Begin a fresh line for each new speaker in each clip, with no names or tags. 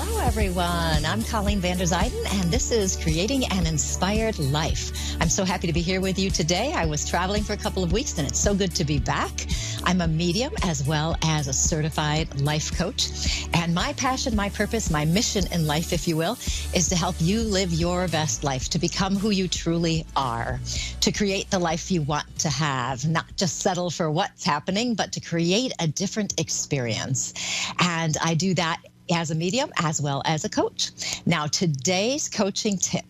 Hello, everyone. I'm Colleen Vanderzyden, and this is Creating an Inspired Life. I'm so happy to be here with you today. I was traveling for a couple of weeks, and it's so good to be back. I'm a medium as well as a certified life coach. And my passion, my purpose, my mission in life, if you will, is to help you live your best life, to become who you truly are, to create the life you want to have, not just settle for what's happening, but to create a different experience. And I do that as a medium as well as a coach. Now, today's coaching tip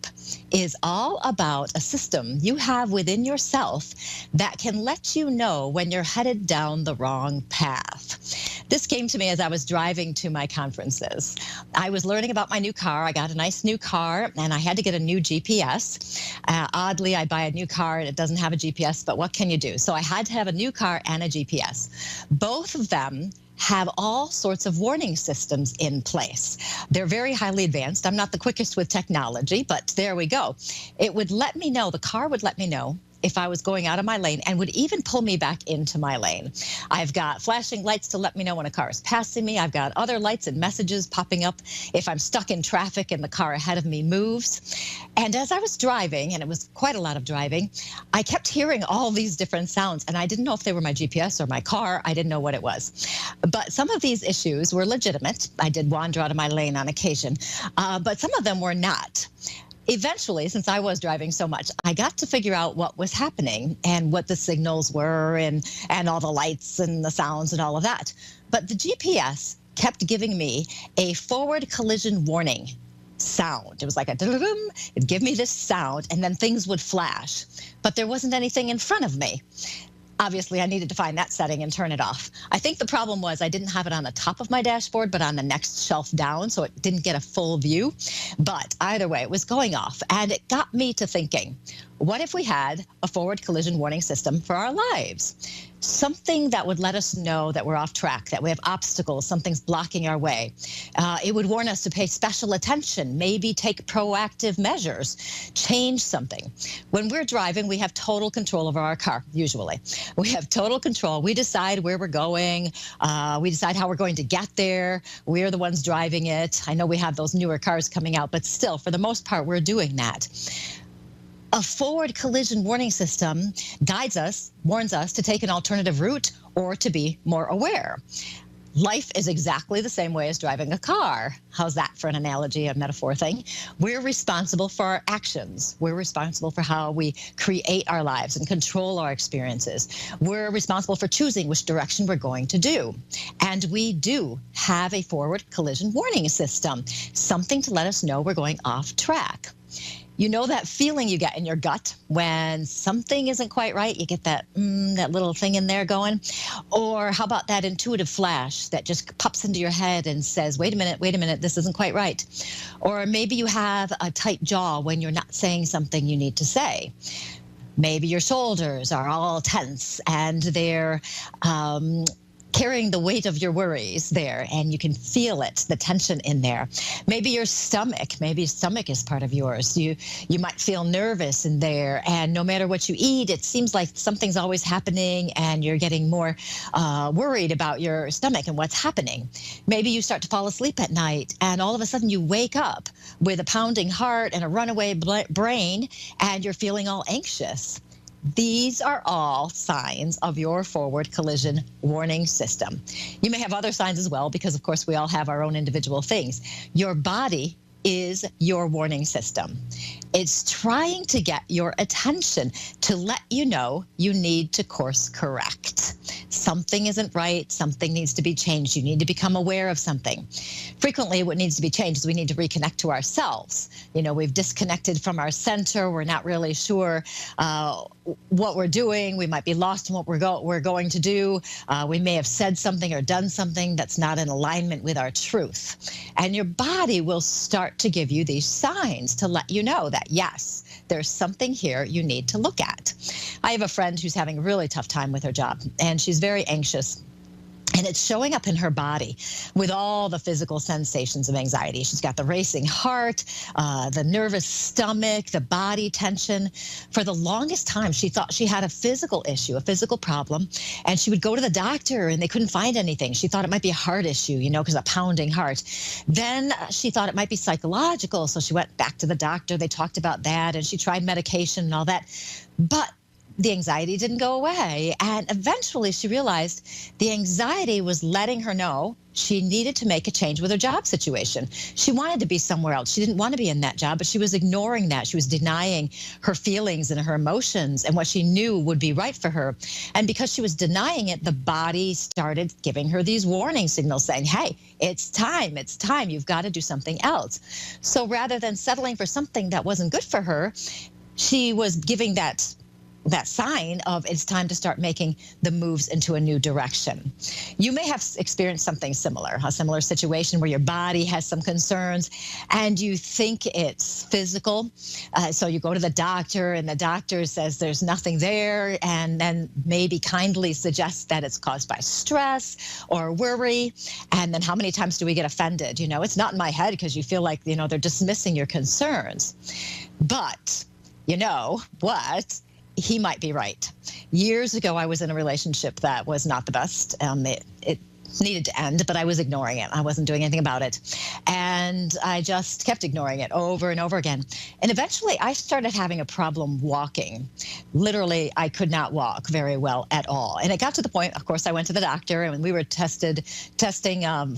is all about a system you have within yourself that can let you know when you're headed down the wrong path. This came to me as I was driving to my conferences. I was learning about my new car. I got a nice new car, and I had to get a new GPS. Oddly, I buy a new car, and it doesn't have a GPS, but what can you do? So I had to have a new car and a GPS. Both of them have all sorts of warning systems in place. They're very highly advanced. I'm not the quickest with technology, but there we go. It would let me know, the car would let me know if I was going out of my lane and would even pull me back into my lane. I've got flashing lights to let me know when a car is passing me. I've got other lights and messages popping up if I'm stuck in traffic and the car ahead of me moves. And as I was driving, and it was quite a lot of driving, I kept hearing all these different sounds, and I didn't know if they were my GPS or my car. I didn't know what it was. But some of these issues were legitimate. I did wander out of my lane on occasion, but some of them were not. Eventually, since I was driving so much, I got to figure out what was happening and what the signals were and all the lights and the sounds and all of that. But the GPS kept giving me a forward collision warning sound. It was like a dum. It'd give me this sound, and then things would flash. But there wasn't anything in front of me. Obviously, I needed to find that setting and turn it off. I think the problem was I didn't have it on the top of my dashboard, but on the next shelf down, so it didn't get a full view. But either way, it was going off, and it got me to thinking, what if we had a forward collision warning system for our lives? Something that would let us know that we're off track, that we have obstacles, something's blocking our way. It would warn us to pay special attention, maybe take proactive measures, change something. When we're driving, we have total control over our car, usually. We have total control. We decide where we're going. We decide how we're going to get there. We're the ones driving it. I know we have those newer cars coming out, but still, for the most part, we're doing that. A forward collision warning system guides us, warns us to take an alternative route or to be more aware. Life is exactly the same way as driving a car. How's that for an analogy, a metaphor thing? We're responsible for our actions. We're responsible for how we create our lives and control our experiences. We're responsible for choosing which direction we're going to do. And we do have a forward collision warning system, something to let us know we're going off track. You know that feeling you get in your gut when something isn't quite right? You get that that little thing in there going. Or how about that intuitive flash that just pops into your head and says, wait a minute, this isn't quite right. Or maybe you have a tight jaw when you're not saying something you need to say. Maybe your shoulders are all tense and they're carrying the weight of your worries there, and you can feel it, the tension in there. Maybe your stomach is part of yours. You might feel nervous in there, and no matter what you eat, it seems like something's always happening, and you're getting more worried about your stomach and what's happening. Maybe you start to fall asleep at night, and all of a sudden you wake up with a pounding heart and a runaway brain, and you're feeling all anxious. These are all signs of your forward collision warning system. You may have other signs as well, because of course we all have our own individual things. Your body is your warning system. It's trying to get your attention to let you know you need to course correct. Something isn't right, something needs to be changed. You need to become aware of something. Frequently, what needs to be changed is we need to reconnect to ourselves. You know, we've disconnected from our center. We're not really sure what we're doing. We might be lost in what we're going to do. We may have said something or done something that's not in alignment with our truth. And your body will start to give you these signs to let you know that, yes, there's something here you need to look at. I have a friend who's having a really tough time with her job, and she's very anxious. And it's showing up in her body with all the physical sensations of anxiety. She's got the racing heart, the nervous stomach, the body tension. For the longest time, she thought she had a physical issue, a physical problem. And she would go to the doctor and they couldn't find anything. She thought it might be a heart issue, because of a pounding heart. Then she thought it might be psychological. So she went back to the doctor. They talked about that and she tried medication and all that. But the anxiety didn't go away. And eventually she realized the anxiety was letting her know she needed to make a change with her job situation. She wanted to be somewhere else. She didn't want to be in that job, but she was ignoring that. She was denying her feelings and her emotions and what she knew would be right for her. And because she was denying it, the body started giving her these warning signals saying, hey, it's time, you've got to do something else. So rather than settling for something that wasn't good for her, she was giving that sign of it's time to start making the moves into a new direction. You may have experienced something similar, a similar situation where your body has some concerns and you think it's physical. So you go to the doctor and the doctor says there's nothing there and then maybe kindly suggests that it's caused by stress or worry. And then how many times do we get offended? It's not in my head because you feel like, they're dismissing your concerns. But you know what? He might be right. Years ago, I was in a relationship that was not the best. It needed to end, but I was ignoring it. I wasn't doing anything about it. And I just kept ignoring it over and over again. And eventually, I started having a problem walking. Literally, I could not walk very well at all. And it got to the point, of course, I went to the doctor and we were testing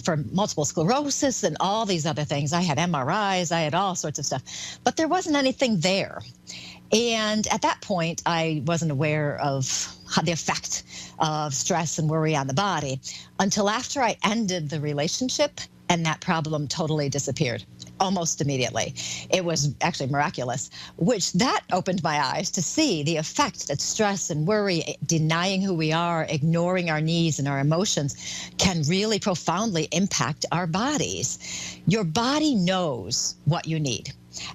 for multiple sclerosis and all these other things. I had MRIs, I had all sorts of stuff, but there wasn't anything there. And at that point, I wasn't aware of the effect of stress and worry on the body until after I ended the relationship and that problem totally disappeared almost immediately. It was actually miraculous, which that opened my eyes to see the effect that stress and worry, denying who we are, ignoring our needs and our emotions can really profoundly impact our bodies. Your body knows what you need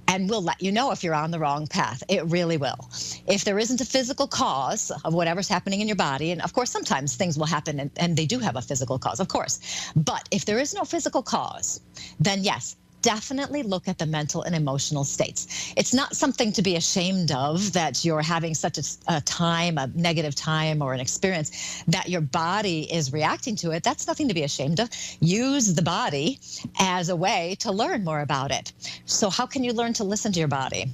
and will let you know if you're on the wrong path. It really will. If there isn't a physical cause of whatever's happening in your body, and of course, sometimes things will happen and they do have a physical cause, of course. But if there is no physical cause, then yes, definitely look at the mental and emotional states. It's not something to be ashamed of that you're having such a negative time or an experience that your body is reacting to it. That's nothing to be ashamed of. Use the body as a way to learn more about it. So how can you learn to listen to your body?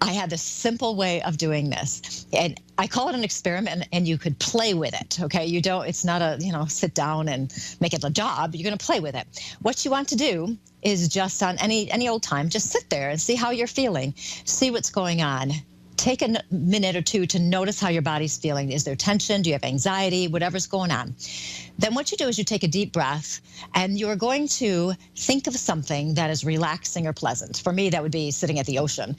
I had this simple way of doing this, and I call it an experiment, and you could play with it, okay? It's not a, sit down and make it a job. You're going to play with it. What you want to do is just on any old time, just sit there and see how you're feeling, see what's going on. Take a minute or two to notice how your body's feeling. Is there tension? Do you have anxiety? Whatever's going on. Then what you do is you take a deep breath and you're going to think of something that is relaxing or pleasant. For me, that would be sitting at the ocean,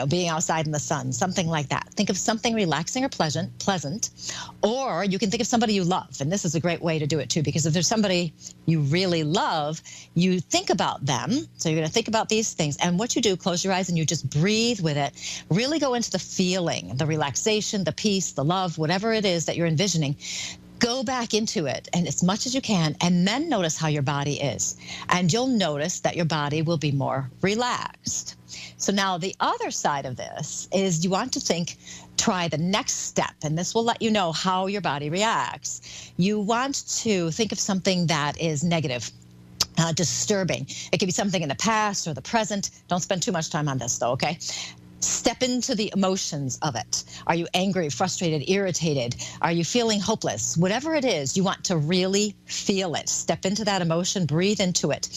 being outside in the sun, something like that. Think of something relaxing or pleasant, or you can think of somebody you love. And this is a great way to do it too, because if there's somebody you really love, you think about them. So you're going to think about these things. And what you do, close your eyes and you just breathe with it. Really go into the feeling, the relaxation, the peace, the love, whatever it is that you're envisioning. Go back into it and as much as you can, and then notice how your body is. And you'll notice that your body will be more relaxed. So now the other side of this is you want to try the next step, and this will let you know how your body reacts. You want to think of something that is negative, disturbing. It could be something in the past or the present. Don't spend too much time on this though, okay? Step into the emotions of it. Are you angry, frustrated, irritated? Are you feeling hopeless? Whatever it is, you want to really feel it. Step into that emotion, breathe into it,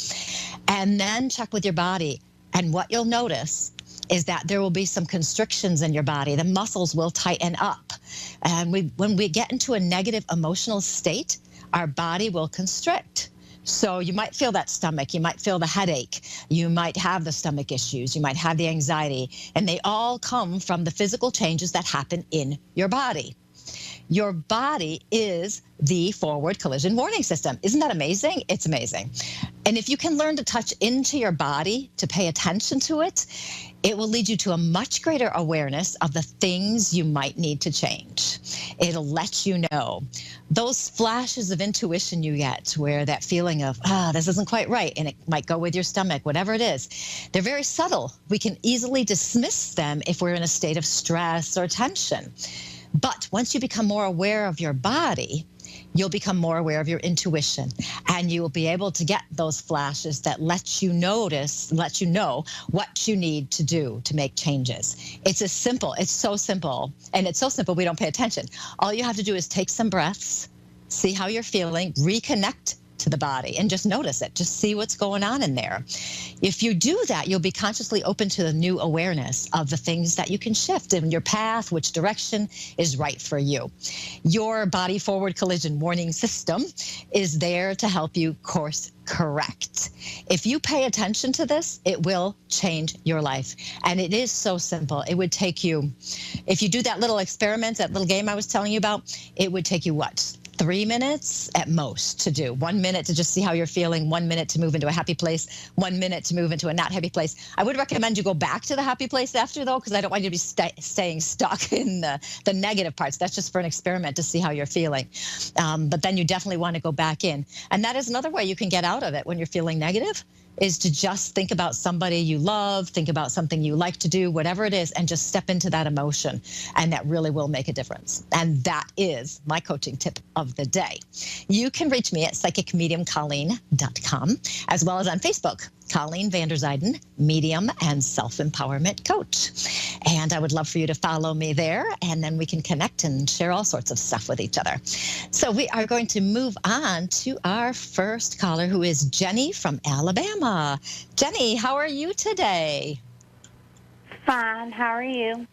and then check with your body. And what you'll notice is that there will be some constrictions in your body. The muscles will tighten up. And when we get into a negative emotional state, our body will constrict. So you might feel that stomach, you might feel the headache, you might have the stomach issues, you might have the anxiety, and they all come from the physical changes that happen in your body. Your body is the forward collision warning system. Isn't that amazing? It's amazing. And if you can learn to touch into your body, to pay attention to it, it will lead you to a much greater awareness of the things you might need to change. It'll let you know. Those flashes of intuition you get where that feeling of, this isn't quite right, and it might go with your stomach, whatever it is, they're very subtle. We can easily dismiss them if we're in a state of stress or tension. But once you become more aware of your body, you'll become more aware of your intuition, and you will be able to get those flashes that let you know what you need to do to make changes. It's as simple. It's so simple. And it's so simple we don't pay attention. All you have to do is take some breaths, see how you're feeling, reconnect to the body, and just notice it. Just see what's going on in there. If you do that, you'll be consciously open to the new awareness of the things that you can shift in your path, which direction is right for you. Your body forward collision warning system is there to help you course correct. If you pay attention to this, it will change your life. And it is so simple. It would take you, if you do that little experiment, that little game I was telling you about, it would take you what? 3 minutes at most to do. 1 minute to just see how you're feeling, 1 minute to move into a happy place, 1 minute to move into a not happy place. I would recommend you go back to the happy place after, though, because I don't want you to be staying stuck in the negative parts. That's just for an experiment to see how you're feeling. But then you definitely want to go back in. And that is another way you can get out of it when you're feeling negative, is to just think about somebody you love, think about something you like to do, whatever it is, and just step into that emotion. And that really will make a difference. And that is my coaching tip of the day. You can reach me at psychicmediumcolleen.com, as well as on Facebook, Colleen Vanderzyden, Medium and Self-Empowerment Coach. And I would love for you to follow me there, and then we can connect and share all sorts of stuff with each other. So we are going to move on to our first caller, who is Jenny from Alabama. Jenny, how are you today?
Fine. How are you?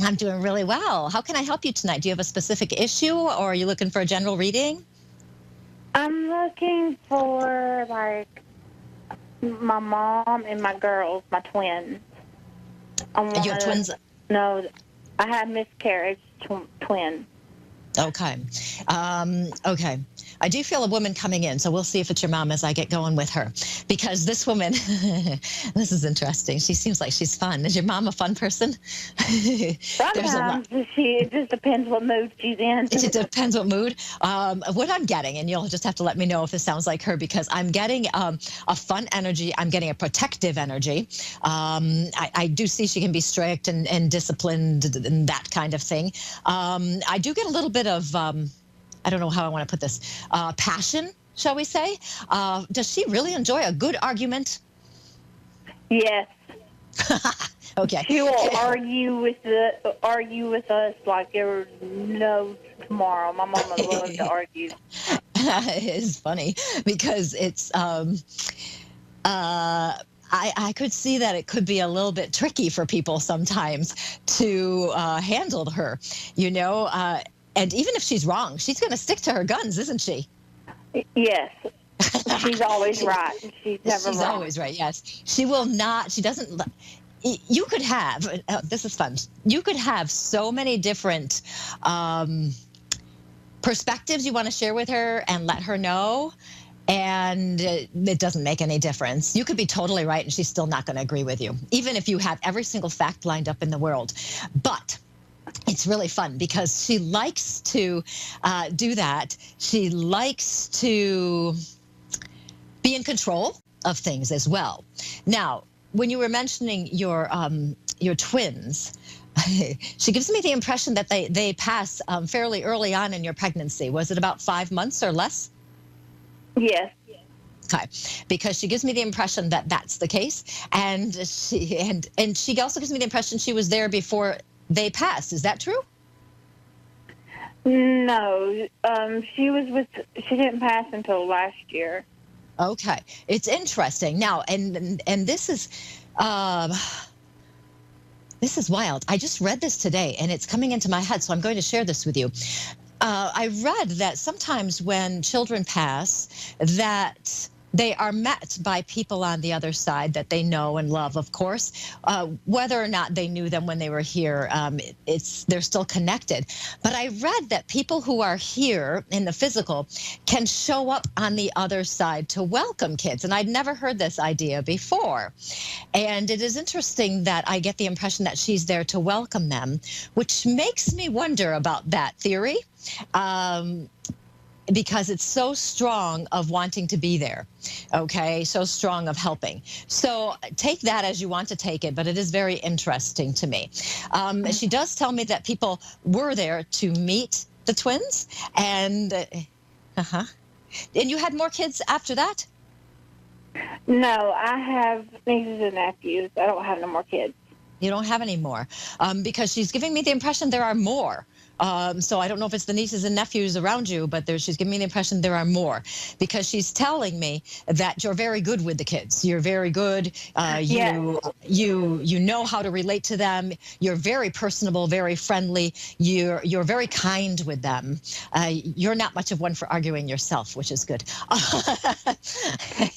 I'm doing really well. How can I help you tonight? Do you have a specific issue, or are you looking for a general reading?
I'm looking for, my mom and my girls, my twins.
Your twins?
No, I have miscarriage twins.
Okay. Okay. I do feel a woman coming in, so we'll see if it's your mom as I get going with her. Because this woman, this is interesting. She seems like she's fun. Is your mom a fun person?
Sometimes it just depends what mood she's in.
It depends what mood. What I'm getting, and you'll just have to let me know if this sounds like her, because I'm getting a fun energy. I'm getting a protective energy. I do see she can be strict and disciplined and that kind of thing. I do get a little bit of... I don't know how I want to put this, passion, shall we say? Does she really enjoy a good argument?
Yes.
Okay.
She will argue with us like there was no tomorrow. My mama loves to argue.
It's funny because it's I could see that it could be a little bit tricky for people sometimes to handle her, you know. And even if she's wrong, she's going to stick to her guns, isn't she?
Yes. She's always right. She's never wrong.
Always right, yes. She will not, she doesn't, you could have, this is fun, you could have so many different perspectives you want to share with her and let her know, and it doesn't make any difference. You could be totally right and she's still not going to agree with you, even if you have every single fact lined up in the world. But it's really fun because she likes to do that. She likes to be in control of things as well. Now, when you were mentioning your twins, she gives me the impression that they pass fairly early on in your pregnancy. Was it about 5 months or less?
Yes.
Okay, because she gives me the impression that that's the case, and she also gives me the impression she was there before they passed. Is that true?
No, she didn't pass until last year.
Okay, it's interesting. Now, and this is wild. I just read this today, and it's coming into my head, so I'm going to share this with you. I read that sometimes when children pass, that They are met by people on the other side that they know and love, of course. Whether or not they knew them when they were here, they're still connected. But I read that people who are here in the physical can show up on the other side to welcome kids. And I'd never heard this idea before. And it is interesting that I get the impression that she's there to welcome them, which makes me wonder about that theory. Because it's so strong of wanting to be there, okay? So strong of helping. So take that as you want to take it, but it is very interesting to me. She does tell me that people were there to meet the twins, and and you had more kids after that?
No, I have nieces and nephews. I don't have no more kids.
You don't have any more, because she's giving me the impression there are more. So I don't know if it's the nieces and nephews around you, but she's giving me the impression there are more, because she's telling me that you're very good with the kids. You're very good.
Yes.
You know how to relate to them. You're very personable, very friendly. You're very kind with them. You're not much of one for arguing yourself, which is good.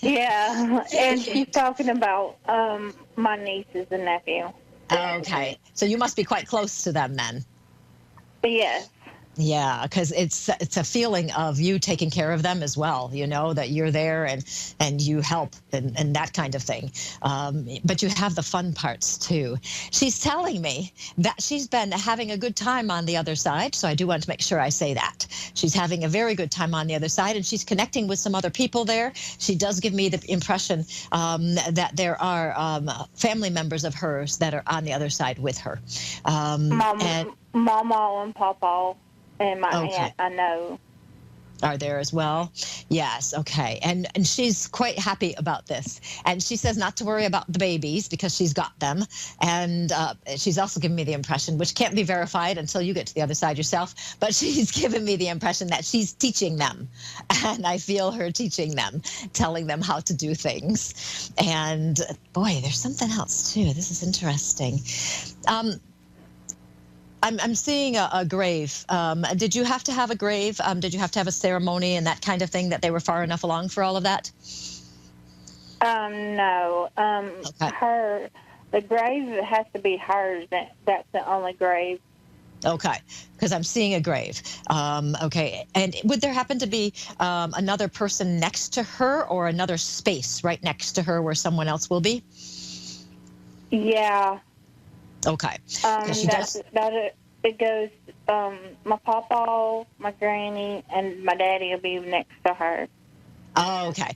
Yeah, and she's talking about my nieces and nephew.
Okay, so you must be quite close to them then.
Yes.
Yeah, because it's a feeling of you taking care of them as well, you know, that you're there and you help and that kind of thing. But you have the fun parts too. She's telling me that she's been having a good time on the other side, so I do want to make sure I say that. She's having a very good time on the other side, and she's connecting with some other people there. She does give me the impression that there are family members of hers that are on the other side with her.
Mama and Papa. And my aunt, I know.
Are there as well? Yes, okay. And she's quite happy about this. And she says not to worry about the babies because she's got them. And she's also given me the impression, which can't be verified until you get to the other side yourself, but she's given me the impression that she's teaching them. And I feel her teaching them, telling them how to do things. And boy, there's something else too. This is interesting. I'm seeing a grave. Did you have to have a grave? Did you have to have a ceremony and that kind of thing, that they were far enough along for all of that?
No. Okay. The grave has to be hers. That's the only grave.
Okay, because I'm seeing a grave. Okay, and would there happen to be another person next to her, or another space right next to her where someone else will be?
Yeah.
Okay.
It goes, my papa, my granny, and my daddy will be next to her.
Oh, okay.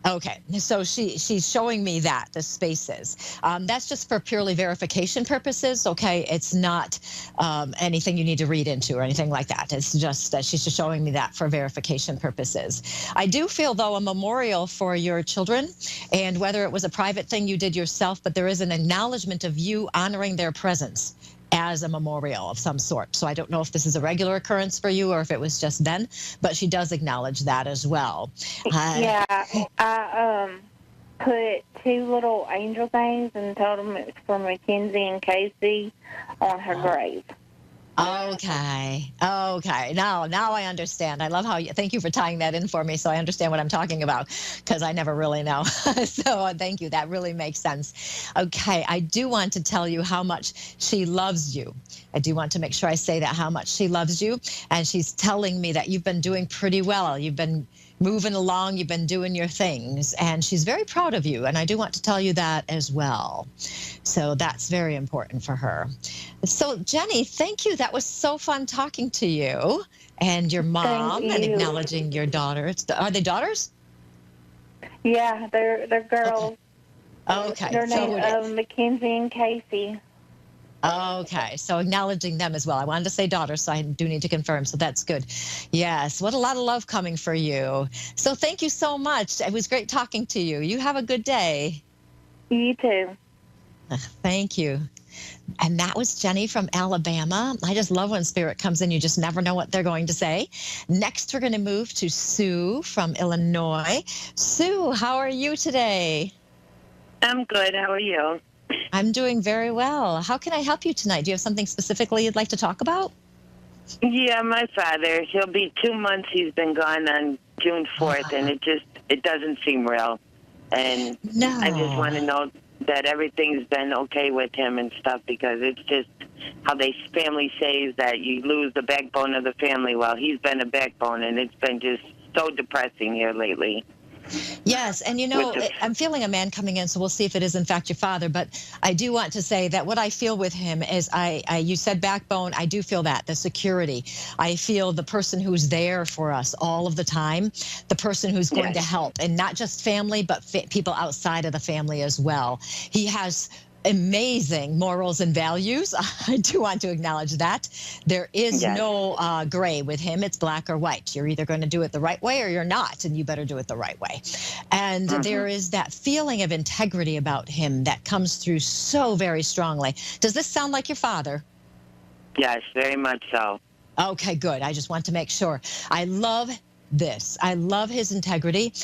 Okay, so she's showing me that, the spaces. That's just for purely verification purposes, okay? It's not anything you need to read into or anything like that. It's just that she's just showing me that for verification purposes. I do feel, though, a memorial for your children, and whether it was a private thing you did yourself, but there is an acknowledgement of you honoring their presence as a memorial of some sort. So I don't know if this is a regular occurrence for you or if it was just then, but she does acknowledge that as well.
Yeah, I put two little angel things and told them it's for Mackenzie and Casey on her grave.
Okay. Now I understand. I love how thank you for tying that in for me, so I understand what I'm talking about, because I never really know. So thank you. That really makes sense. Okay. I do want to tell you how much she loves you. I do want to make sure I say that, how much she loves you. And she's telling me that you've been doing pretty well. You've been moving along, you've been doing your things, and she's very proud of you, and I do want to tell you that as well. So that's very important for her. So Jenny, thank you. That was so fun talking to you and your mom and acknowledging your daughters. Are they daughters?
Yeah, they're girls.
Okay.
Their name Mackenzie and Casey.
Okay, so acknowledging them as well. I wanted to say daughters, so I do need to confirm, so that's good. Yes, what a lot of love coming for you. So thank you so much. It was great talking to you. You have a good day.
You too.
Thank you. And that was Jenny from Alabama. I just love when spirit comes in. You just never know what they're going to say. Next, we're going to move to Sue from Illinois. Sue, how are you today?
I'm good. How are you?
I'm doing very well. How can I help you tonight? Do you have something specifically you'd like to talk about?
Yeah, my father. He'll be 2 months. He's been gone on June 4th, and it doesn't seem real. And
No.
I just want to know that everything's been okay with him and stuff, because it's just how they family says that you lose the backbone of the family. Well, he's been a backbone, and it's been just so depressing here lately.
Yes, and I'm feeling a man coming in, so we'll see if it is in fact your father. But I do want to say that what I feel with him is, you said backbone. I do feel that, the security. I feel the person who's there for us all of the time, the person who's going to help, and not just family, but people outside of the family as well. He has amazing morals and values. I do want to acknowledge that. There is no gray with him. It's black or white. You're either going to do it the right way or you're not, and you better do it the right way. And there is that feeling of integrity about him that comes through so very strongly. Does this sound like your father?
Yes, very much so.
Okay, good. I just want to make sure. I love this. I love his integrity.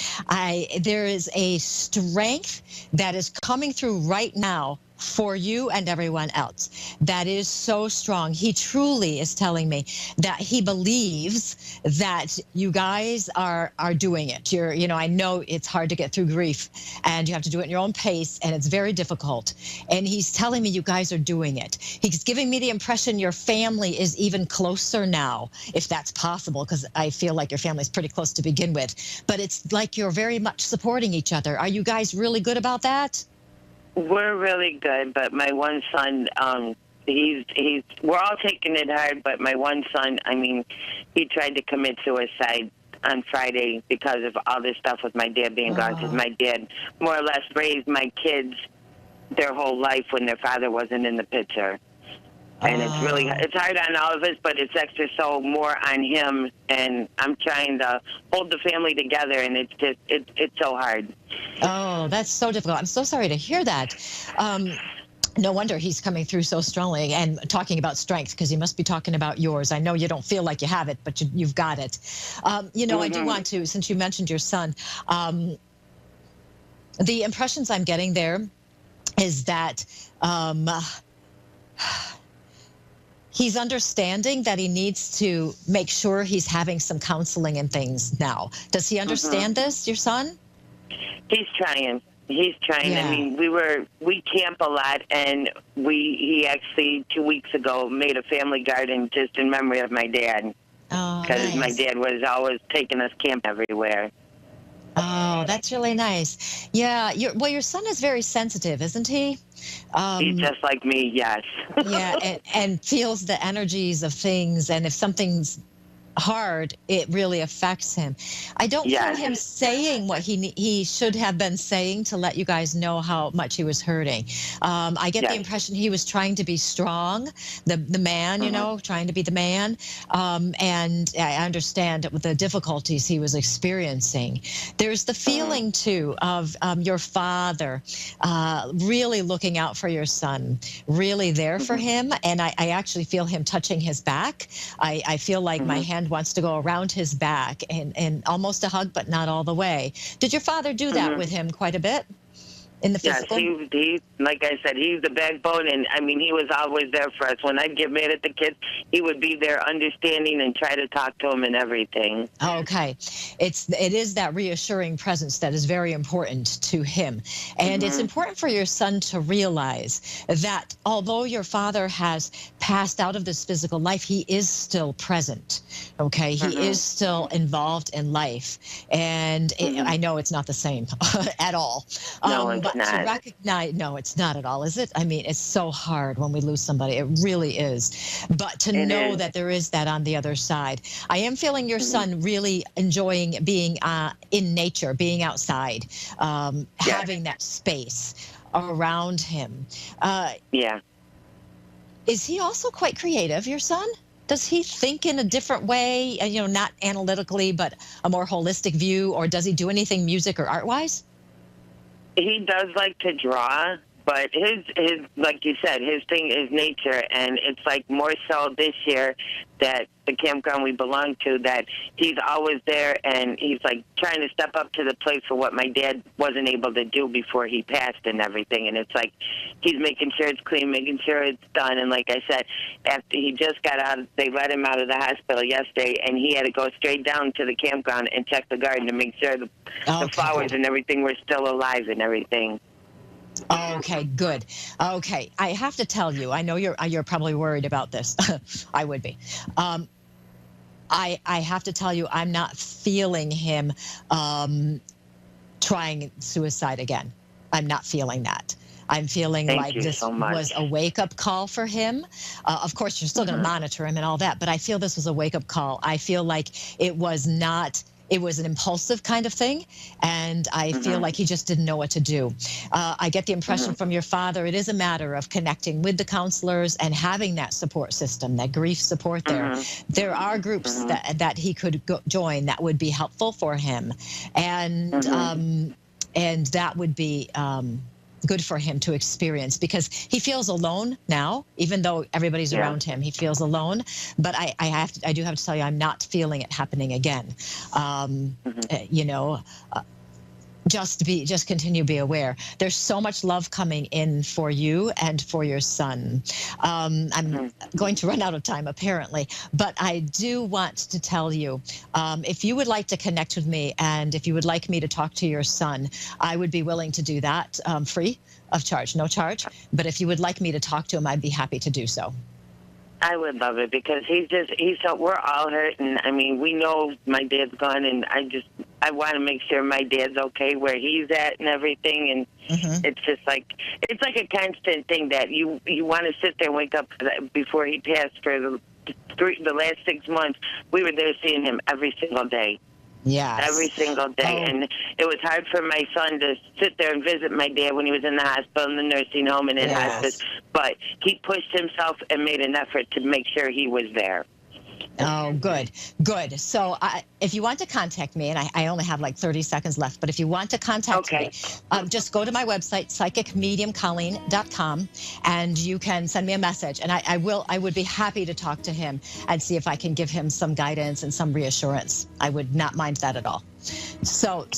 There is a strength that is coming through right now for you and everyone else that is so strong. He truly is telling me that he believes that you guys are doing it. I know it's hard to get through grief, and you have to do it in your own pace, and it's very difficult. And he's telling me you guys are doing it. He's giving me the impression your family is even closer now, if that's possible, because I feel like your family's pretty close to begin with. But it's like you're very much supporting each other. Are you guys really good about that?
We're really good, but my one son, we're all taking it hard, but my one son, he tried to commit suicide on Friday because of all this stuff with my dad being gone, because my dad more or less raised my kids their whole life when their father wasn't in the picture. And it's hard on all of us, but it's extra so more on him. And I'm trying to hold the family together, and it's so hard.
Oh, that's so difficult. I'm so sorry to hear that. No wonder he's coming through so strongly and talking about strength, because he must be talking about yours. I know you don't feel like you have it, but you've got it. I do want to, since you mentioned your son, the impressions I'm getting there is that he's understanding that he needs to make sure he's having some counseling and things now. Does he understand this, your son?
He's trying. He's trying.
Yeah.
We camp a lot, and he actually 2 weeks ago made a family garden just in memory of my dad.
Oh,
because
nice.
my dad was always taking us camp everywhere.
Oh, that's really nice. Yeah, your son is very sensitive, isn't he?
He's just like me, yes.
Yeah, and feels the energies of things, and if something's hard, it really affects him. I don't feel him saying what he should have been saying to let you guys know how much he was hurting. I get the impression he was trying to be strong, the man, trying to be the man. And I understand the difficulties he was experiencing. There's the feeling, too, of your father really looking out for your son, really there for him. And I actually feel him touching his back. I feel like my hand wants to go around his back and almost a hug, but not all the way. Did your father do that with him quite a bit in the physical?
Yes, he like I said, he's the backbone, and he was always there for us. When I'd get mad at the kids, he would be there understanding and try to talk to them and everything.
Okay. It is that reassuring presence that is very important to him. And it's important for your son to realize that although your father has passed out of this physical life, he is still present. Okay. He is still involved in life. And I know it's not the same at all.
No, it's
but
not.
to recognize, no, it's not at all, is it? It's so hard when we lose somebody. It really is. But to know that there is that on the other side. I am feeling your son really enjoying being in nature, being outside, having that space around him. Is he also quite creative, your son? Does he think in a different way, not analytically, but a more holistic view, or does he do anything music or art-wise?
He does like to draw, But his like you said, his thing is nature, and it's like more so this year that the campground we belong to, that he's always there, and he's like trying to step up to the plate for what my dad wasn't able to do before he passed and everything. And it's like he's making sure it's clean, making sure it's done. And like I said, after he just got out, they let him out of the hospital yesterday, and he had to go straight down to the campground and check the garden to make sure the flowers and everything were still alive and everything.
Okay, good. Okay, I have to tell you, I know you're probably worried about this. I would be. I have to tell you, I'm not feeling him trying suicide again. I'm not feeling that. I'm feeling like this was a wake-up call for him. Of course, you're still going to monitor him and all that, but I feel this was a wake-up call. I feel like it was not... It was an impulsive kind of thing, and I feel like he just didn't know what to do. I get the impression from your father, it is a matter of connecting with the counselors and having that support system, that grief support there. There are groups that he could join that would be helpful for him, and that would be good for him to experience, because he feels alone now, even though everybody's around him. He feels alone, but I do have to tell you, I'm not feeling it happening again. You know, just continue to be aware. There's so much love coming in for you and for your son. I'm going to run out of time apparently, but I do want to tell you, if you would like to connect with me and if you would like me to talk to your son, I would be willing to do that free of charge, no charge. But if you would like me to talk to him, I'd be happy to do so.
I would love it, because we're all hurt, and I mean, we know my dad's gone, and I want to make sure my dad's okay where he's at and everything, and it's just like, it's like a constant thing that you want to sit there and wake up before he passed. For the last 6 months, we were there seeing him every single day.
Yes.
Every single day. And it was hard for my son to sit there and visit my dad when he was in the hospital, in the nursing home, and in hospice. But he pushed himself and made an effort to make sure he was there.
Oh, good, good. So if you want to contact me, and I only have like 30 seconds left, but if you want to contact me, just go to my website, psychicmediumcolleen.com, and you can send me a message. And I would be happy to talk to him and see if I can give him some guidance and some reassurance. I would not mind that at all. So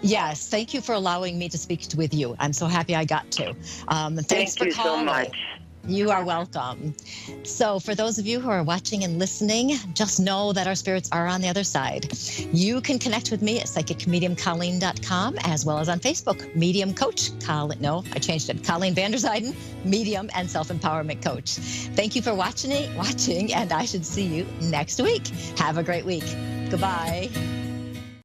yes, thank you for allowing me to speak with you. I'm so happy I got to. Thanks for calling. Thank you so much. You are welcome. So for those of you who are watching and listening, just know that our spirits are on the other side. You can connect with me at psychicmediumcolleen.com, as well as on Facebook, Medium Coach Colleen. No, I changed it. Colleen Vanderzyden, Medium and Self-Empowerment Coach. Thank you for watching, and I should see you next week. Have a great week. Goodbye.